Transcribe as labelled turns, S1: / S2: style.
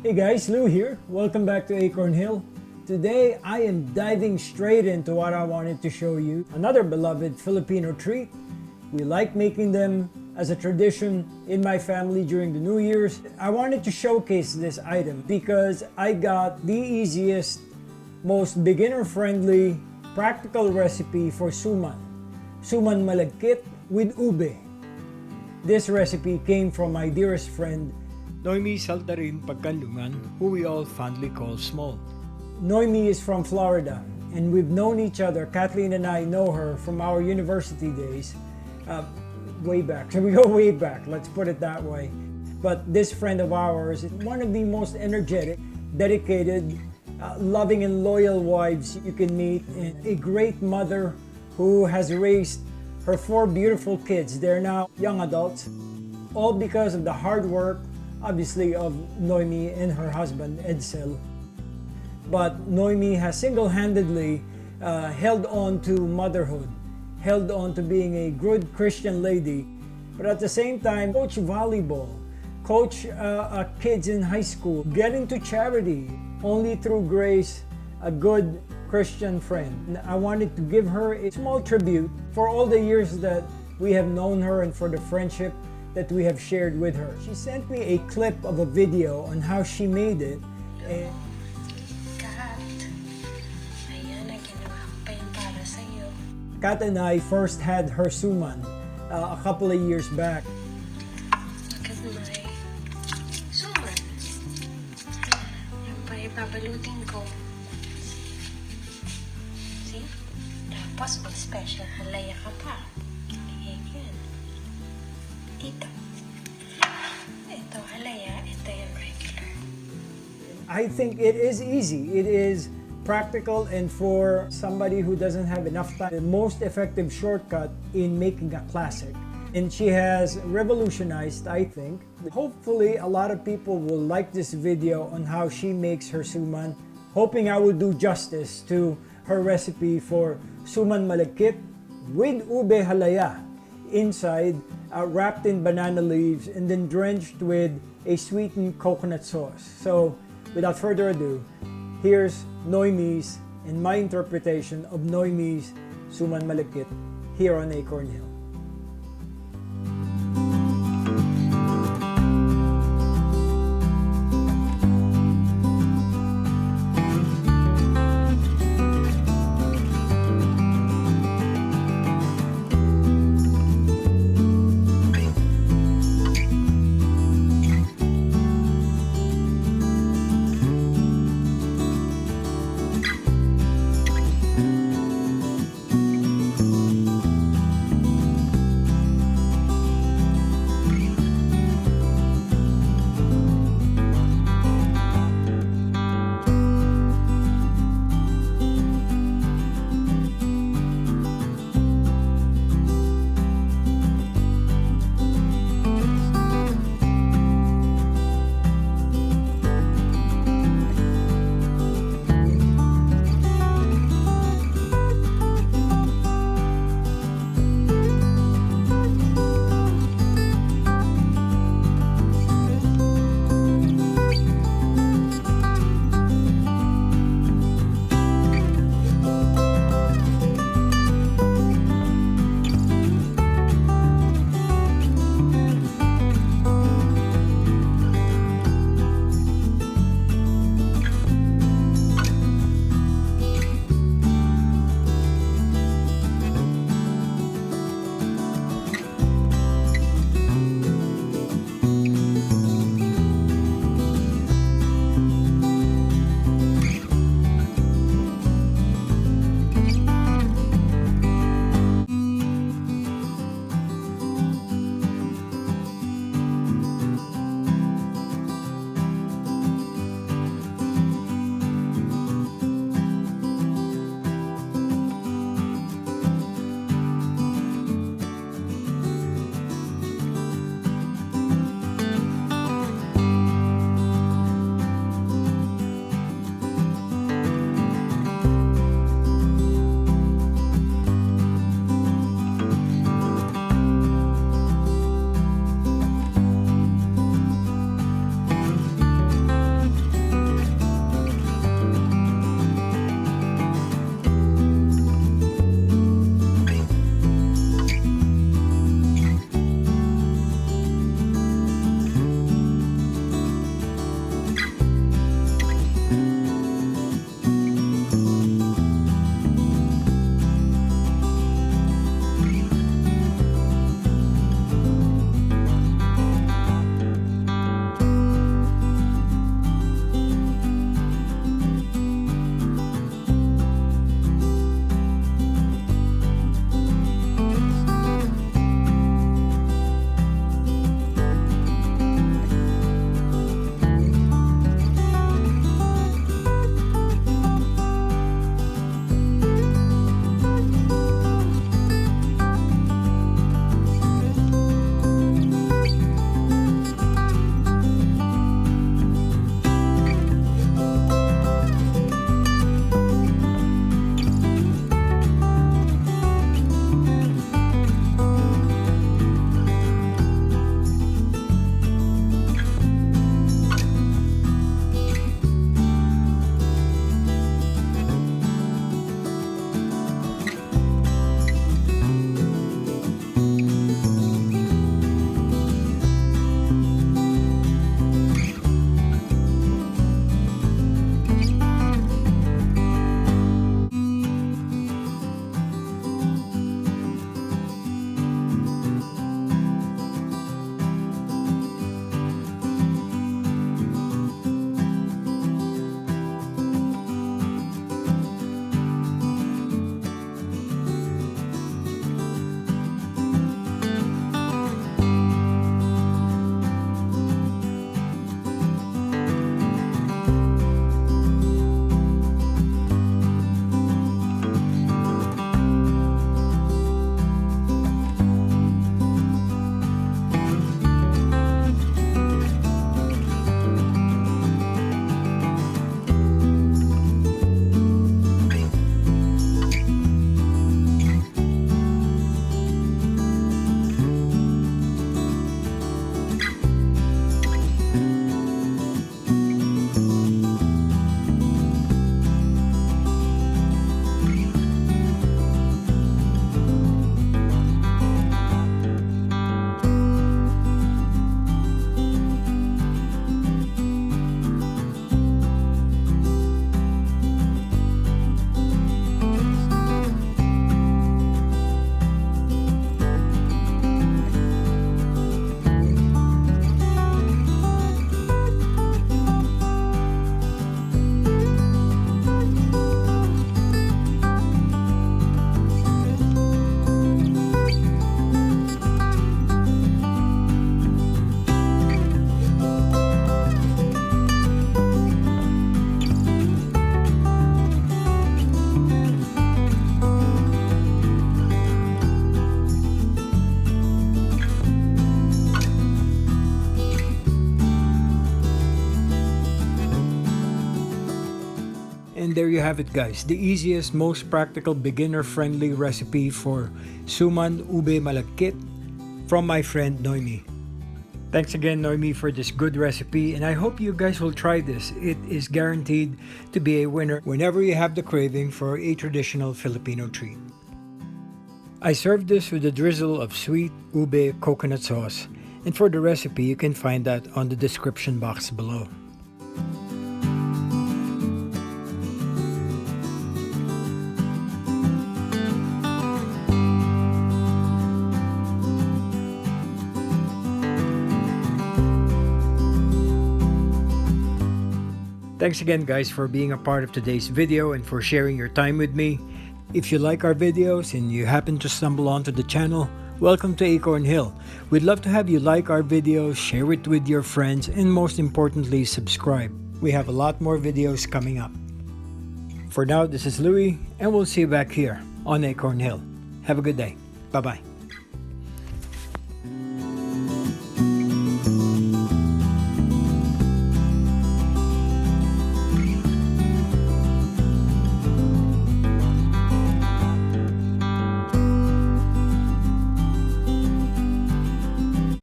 S1: Hey guys, Lou here. Welcome back to Acorn Hill. Today I am diving straight into what I wanted to show you. Another beloved Filipino treat. We like making them as a tradition in my family during the New Year's. I wanted to showcase this item because I got the easiest, most beginner-friendly, practical recipe for suman. Suman Malagkit with ube. This recipe came from my dearest friend, Noemi Pagkalungan, who we all fondly call Small. Noemi is from Florida, and we've known each other. Kathleen and I know her from our university days, way back. So we go way back, let's put it that way. But this friend of ours is one of the most energetic, dedicated, loving and loyal wives you can meet, and a great mother who has raised her 4 beautiful kids. They're now young adults, all because of the hard work, obviously, of Noemi and her husband, Edsel. But Noemi has single-handedly held on to motherhood, held on to being a good Christian lady, but at the same time, coach volleyball, coach kids in high school, get into charity, only through grace, a good Christian friend. I wanted to give her a small tribute for all the years that we have known her and for the friendship that we have shared with her. She sent me a clip of a video on how she made it. And
S2: Kat, ayan, ginawa ko pa yung para sa'yo.
S1: Kat and I first had her suman a couple of years back.
S2: Look at my suman. Yung pa ipabalutin ko. See? Tapos mag-special halaya ka pa. Ayan. Dito. Ito halaya, ito yung regular.
S1: I think it is easy. It is practical, and for somebody who doesn't have enough time, the most effective shortcut in making a classic. And she has revolutionized, I think. Hopefully, a lot of people will like this video on how she makes her suman. Hoping I will do justice to her recipe for suman malagkit with ube halaya inside, wrapped in banana leaves and then drenched with a sweetened coconut sauce. So, without further ado, here's Noemi's and my interpretation of Noemi's suman malagkit here on Acorn Hill. And there you have it, guys. The easiest, most practical, beginner-friendly recipe for Suman Ube Malagkit from my friend Noemi. Thanks again, Noemi, for this good recipe, and I hope you guys will try this. It is guaranteed to be a winner whenever you have the craving for a traditional Filipino treat. I served this with a drizzle of sweet ube coconut sauce, and for the recipe, you can find that on the description box below. Thanks again, guys, for being a part of today's video and for sharing your time with me. If you like our videos and you happen to stumble onto the channel, welcome to Acorn Hill. We'd love to have you like our videos, share it with your friends, and most importantly, subscribe. We have a lot more videos coming up. For now, this is Louie, and we'll see you back here on Acorn Hill. Have a good day. Bye-bye.